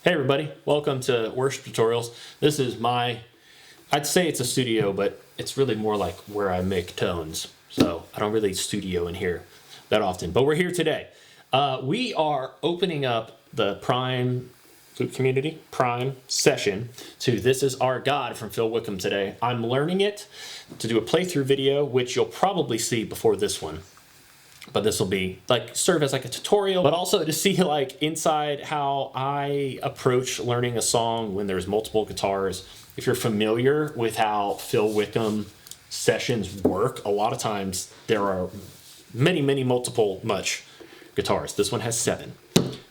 Hey everybody, welcome to Worship Tutorials. This is I'd say it's a studio, but it's really more like where I make tones. So I don't really studio in here that often, but we're here today. We are opening up the Prime Flute Community Prime session to This Is Our God from Phil Wickham today. I'm learning it to do a playthrough video, which you'll probably see before this one. But this will be serve as like a tutorial, but also to see like inside how I approach learning a song when there's multiple guitars. If you're familiar with how Phil Wickham sessions work, a lot of times there are many multiple guitars. This one has 7.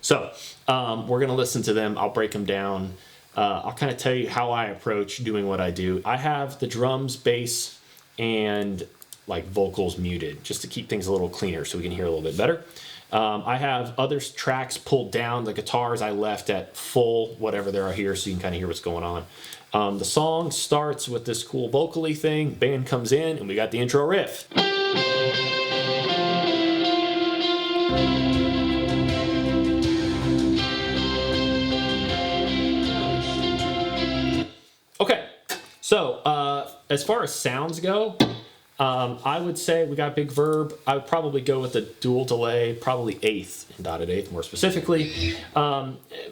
So we're gonna listen to them. I'll break them down. I'll kind of tell you how I approach doing what I do. I have the drums, bass, and like vocals muted just to keep things a little cleaner so we can hear a little bit better. I have other tracks pulled down. The guitars I left at full, whatever there are here, so you can kind of hear what's going on. The song starts with this cool vocally thing. Band comes in and we got the intro riff. Okay, so as far as sounds go, I would say we got big verb. I would probably go with a dual delay, probably eighth, dotted eighth more specifically.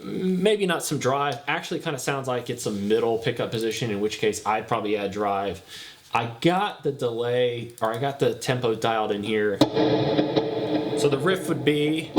Maybe not some drive. Actually kind of sounds like it's a middle pickup position, in which case I'd probably add drive. I got the delay, or I got the tempo dialed in here. So the riff would be...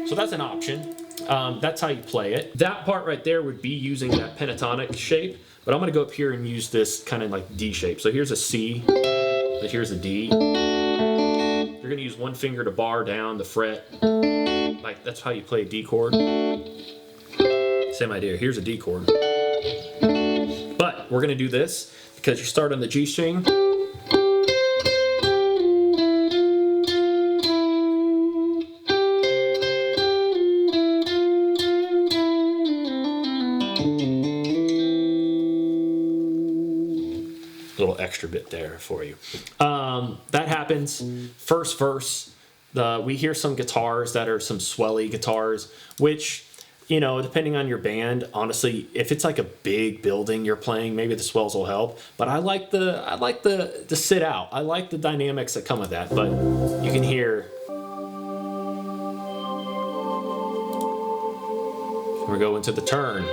So that's an option. That's how you play it. That part right there would be using that pentatonic shape, but I'm gonna go up here and use this kind of like D shape. So here's a C, but here's a D. You're gonna use one finger to bar down the fret. Like that's how you play a D chord. Same idea, here's a D chord. But we're gonna do this because you start on the G string. Little extra bit there for you. That happens. First verse, we hear some guitars that are some swelly guitars, which, you know, depending on your band, honestly, if it's like a big building you're playing, maybe the swells will help. But I like the sit out. I like the dynamics that come with that. But you can hear. We're going to the turn.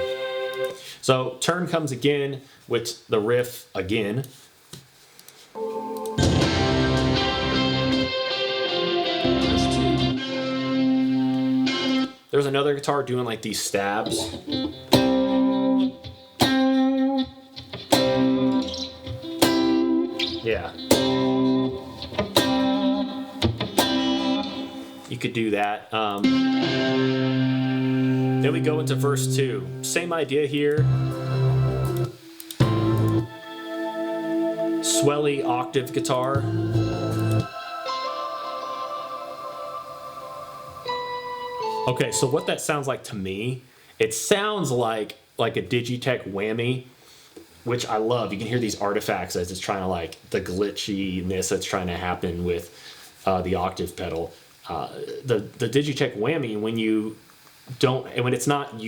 So turn comes again with the riff again. There's another guitar doing like these stabs. Yeah. You could do that. Then we go into verse 2. Same idea here. Swelly octave guitar. Okay, so what that sounds like to me, it sounds like a Digitech whammy, which I love. You can hear these artifacts as it's trying to like the glitchiness that's trying to happen with the octave pedal. The Digitech whammy,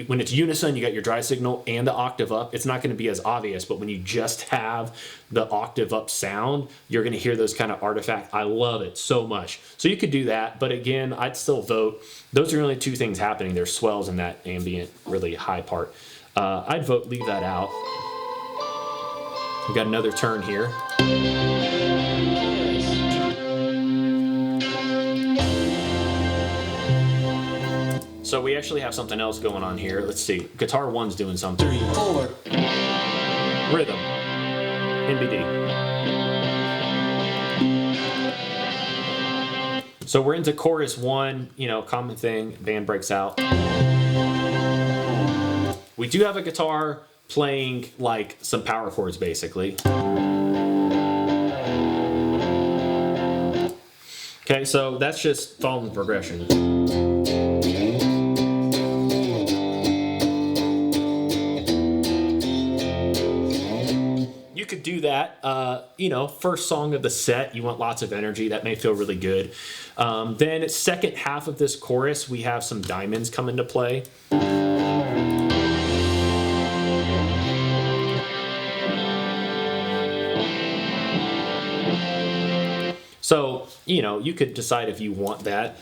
when it's unison, you got your dry signal and the octave up, it's not going to be as obvious, but when you just have the octave up sound, you're going to hear those kind of artifacts. I love it so much. So you could do that, but again, I'd still vote. Those are only 2 things happening. There's swells in that ambient, really high part. I'd vote leave that out. We got another turn here. So we actually have something else going on here. Let's see. Guitar 1's doing something. 3, 4. Rhythm. NBD. So we're into chorus 1, you know, common thing. Band breaks out. We do have a guitar playing like some power chords basically. Okay, so that's just following the progression. you could do that. You know, first song of the set, you want lots of energy. That may feel really good. Then second half of this chorus, we have some diamonds come into play. So, you know, you could decide if you want that.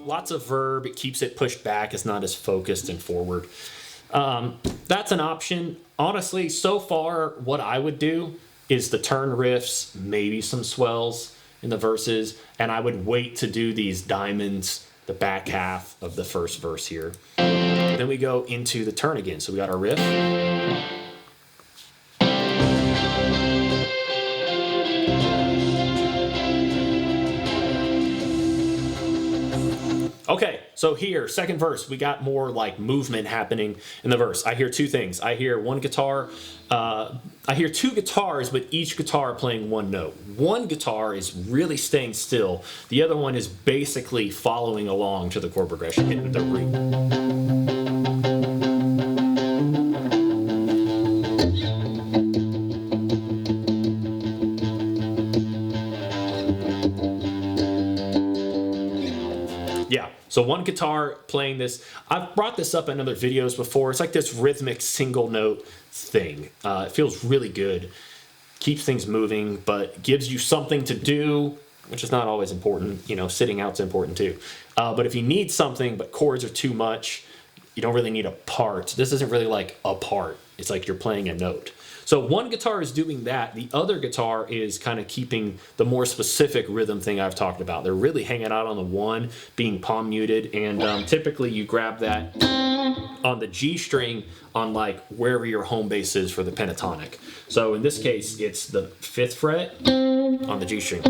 Lots of verb, it keeps it pushed back, it's not as focused and forward. That's an option. Honestly, so far, what I would do is the turn riffs, maybe some swells in the verses, and I would wait to do these diamonds, the back half of the first verse here. Then we go into the turn again. So we got our riff. Okay, so here, second verse, we got more like movement happening in the verse. I hear two things. I hear one guitar, I hear two guitars, but each guitar playing one note. One guitar is really staying still. The other one is basically following along to the chord progression, hitting the root. So one guitar playing this. I've brought this up in other videos before. It's like this rhythmic single note thing. It feels really good. Keeps things moving, but gives you something to do, which is not always important. You know, sitting out's important too. But if you need something, but chords are too much, you don't really need a part. This isn't really like a part. It's like you're playing a note. So one guitar is doing that. The other guitar is kind of keeping the more specific rhythm thing I've talked about. They're really hanging out on the one, being palm muted, and typically you grab that on the G string on like wherever your home base is for the pentatonic. So in this case, it's the 5th fret on the G string.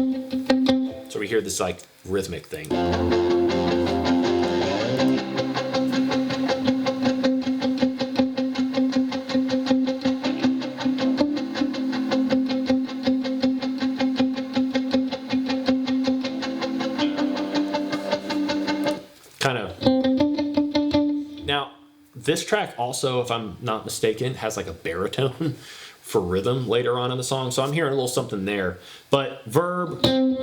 So we hear this like rhythmic thing. This track also, if I'm not mistaken, has like a baritone for rhythm later on in the song. So I'm hearing a little something there. But verb. And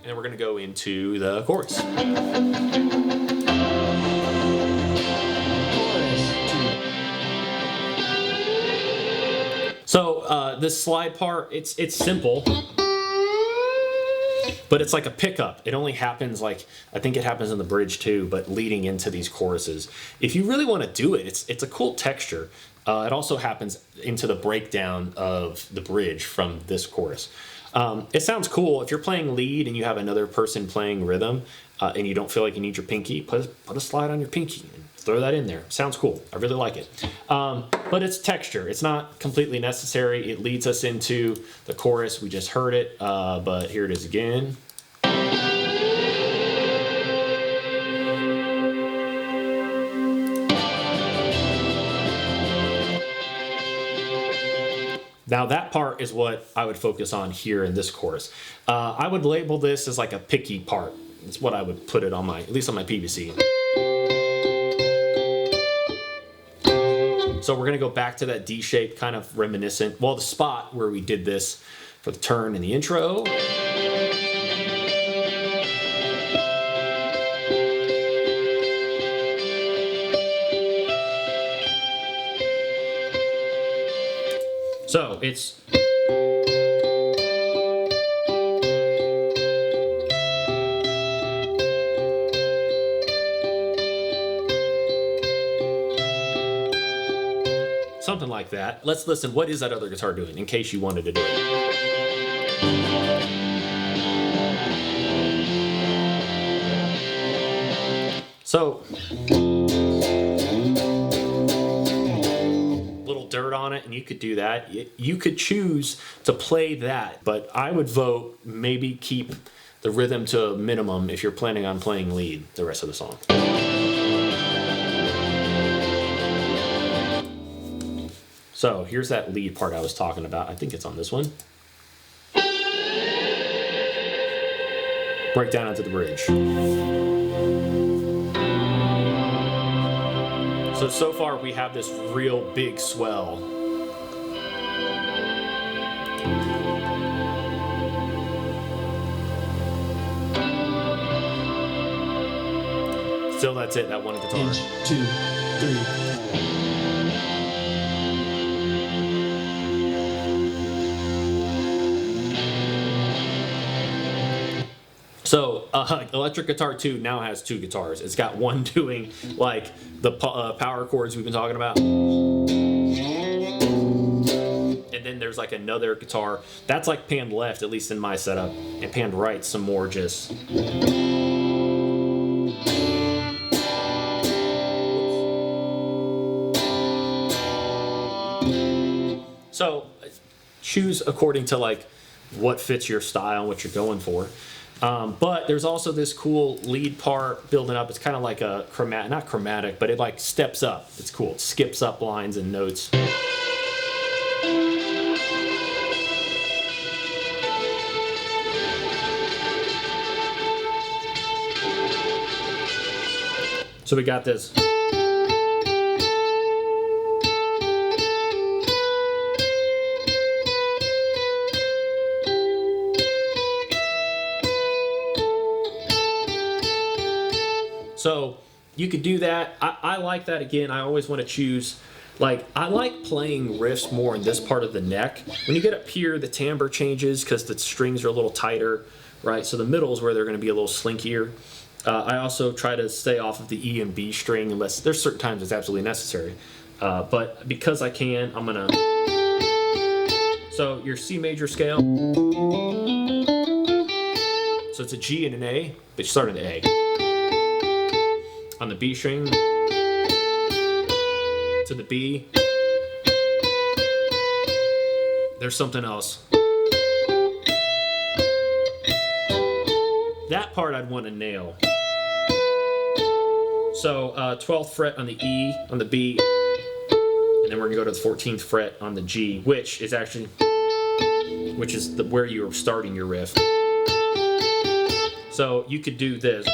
then we're going to go into the chorus. So this slide part, it's simple. But it's like a pickup. It only happens like, I think it happens in the bridge too, but leading into these choruses. If you really want to do it, it's a cool texture. It also happens into the breakdown of the bridge from this chorus. It sounds cool. If you're playing lead and you have another person playing rhythm and you don't feel like you need your pinky, put a slide on your pinky and throw that in there. Sounds cool. I really like it. But it's texture. It's not completely necessary. It leads us into the chorus. We just heard it, but here it is again. Now that part is what I would focus on here in this chorus. I would label this as like a picky part. It's what I would put it on at least on my PVC. So we're gonna go back to that D shape, kind of reminiscent. Well, the spot where we did this for the turn in the intro. So it's something like that. Let's listen. What is that other guitar doing in case you wanted to do it? So dirt on it, and you could do that. You could choose to play that, but I would vote maybe keep the rhythm to a minimum if you're planning on playing lead the rest of the song. So here's that lead part I was talking about. I think it's on this one. break down into the bridge. So far we have this real big swell. Still, that's it, that one guitar. 1, 2, 3. So, electric guitar 2 now has 2 guitars. It's got one doing like the power chords we've been talking about. And then there's like another guitar that's like panned left, at least in my setup, and panned right some more just. So choose according to like what fits your style and what you're going for. But there's also this cool lead part building up. It's kind of like a not chromatic, but it like steps up. It's cool. It skips up lines and notes. So we got this. So you could do that. I like that. Again, I always want to choose, like, I like playing riffs more in this part of the neck. When you get up here, the timbre changes because the strings are a little tighter, right? So the middle is where they're going to be a little slinkier. I also try to stay off of the E and B string unless there's certain times it's absolutely necessary. But because I can, I'm going to... So your C major scale. So it's a G and an A, but you start on the A. On the B string, to the B, there's something else. That part I'd want to nail. So 12th fret on the E, on the B, and then we're gonna go to the 14th fret on the G, which is where you're starting your riff. So you could do this.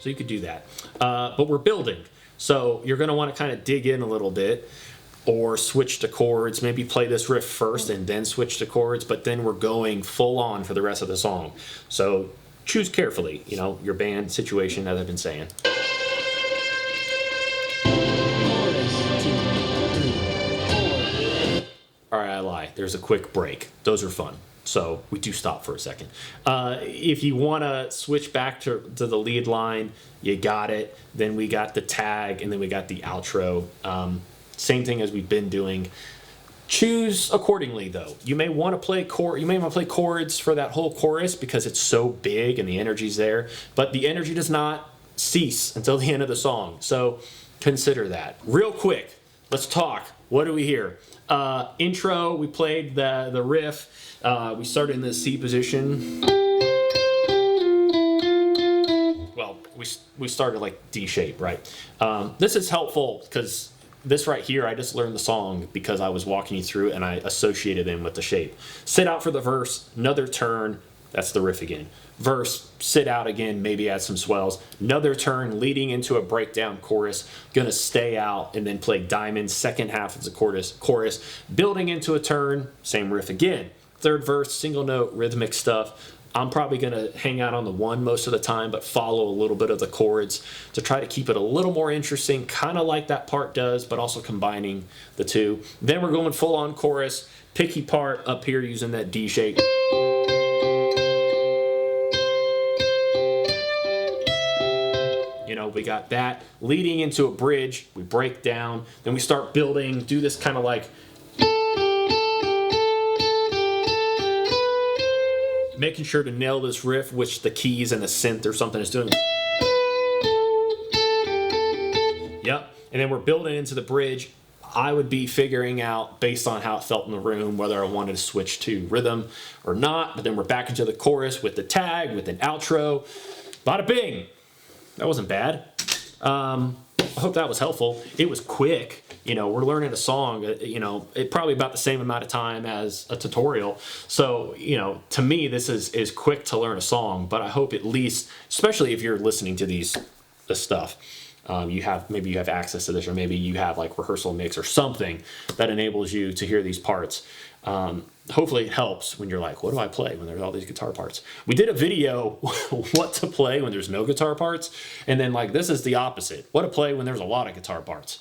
So you could do that. But we're building. So you're going to want to kind of dig in a little bit or switch to chords. Maybe play this riff first and then switch to chords, but then we're going full on for the rest of the song. So choose carefully, you know, your band situation, as I've been saying. All right, I lie. There's a quick break. Those are fun. So we do stop for a second. If you want to switch back to the lead line, you got it. Then we got the tag, and then we got the outro. Same thing as we've been doing. Choose accordingly, though. You may want to play chords for that whole chorus because it's so big and the energy's there. But the energy does not cease until the end of the song. So consider that. Real quick, let's talk. What do we hear? Intro, we played the riff. We started in the C position. Well, we started like D shape, right? This is helpful because this right here, I just learned the song because I was walking you through it and I associated them with the shape. Sit out for the verse, another turn, that's the riff again. Verse, sit out again, maybe add some swells. Another turn leading into a breakdown chorus. Gonna stay out and then play diamond, second half of the chorus. Building into a turn, same riff again. Third verse, single note, rhythmic stuff. I'm probably gonna hang out on the one most of the time, but follow a little bit of the chords to try to keep it a little more interesting, kind of like that part does, but also combining the two. Then we're going full on chorus, picky part up here using that D shape. You know, we got that leading into a bridge, we break down, then we start building, do this kind of like making sure to nail this riff, which the keys and the synth or something is doing. Yep, and then we're building into the bridge. I would be figuring out, based on how it felt in the room, whether I wanted to switch to rhythm or not, but then we're back into the chorus with the tag, with an outro. Bada bing! That wasn't bad. I hope that was helpful. It was quick. We're learning a song, it probably about the same amount of time as a tutorial. So, to me, this is quick to learn a song, but I hope at least, especially if you're listening to this stuff, maybe you have access to this, or maybe you have like rehearsal mix or something that enables you to hear these parts. Hopefully it helps when you're like, what do I play when there's all these guitar parts? We did a video, what to play when there's no guitar parts. And then like, this is the opposite. What to play when there's a lot of guitar parts.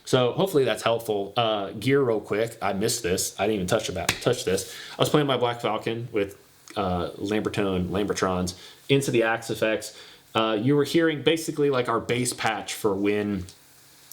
So hopefully that's helpful. Gear real quick. I missed this. I didn't even touch this. I was playing my Black Falcon with Lambertrons into the Axe effects. You were hearing basically like our bass patch for when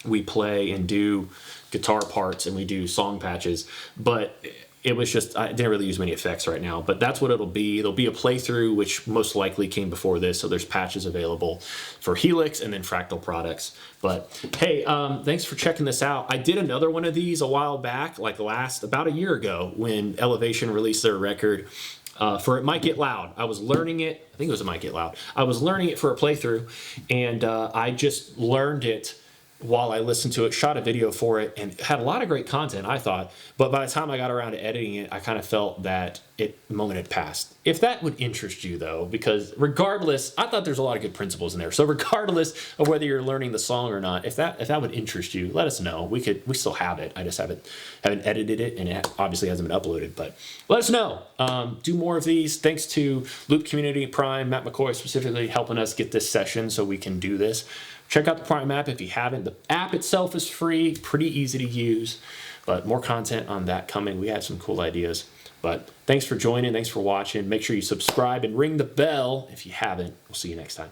we play and do guitar parts and we do song patches, but it was just, I didn't really use many effects right now, but that's what it'll be. There'll be a playthrough, which most likely came before this, so there's patches available for Helix and then Fractal products. But hey, thanks for checking this out. I did another one of these a while back, like about a year ago, when Elevation released their record for It Might Get Loud. I was learning it, I think it was It Might Get Loud. I was learning it for a playthrough, and I just learned it while I listened to it, shot a video for it, and had a lot of great content, I thought. But by the time I got around to editing it, I kind of felt that moment had passed. If that would interest you, though, because regardless, I thought there's a lot of good principles in there. So regardless of whether you're learning the song or not, if that would interest you, let us know. We still have it. I just haven't edited it, and it obviously hasn't been uploaded. But let us know. Do more of these. Thanks to Loop Community, Prime, Matt McCoy specifically helping us get this session so we can do this. Check out the Prime app if you haven't. The app itself is free, pretty easy to use, but more content on that coming. We have some cool ideas. But thanks for joining. Thanks for watching. Make sure you subscribe and ring the bell if you haven't. We'll see you next time.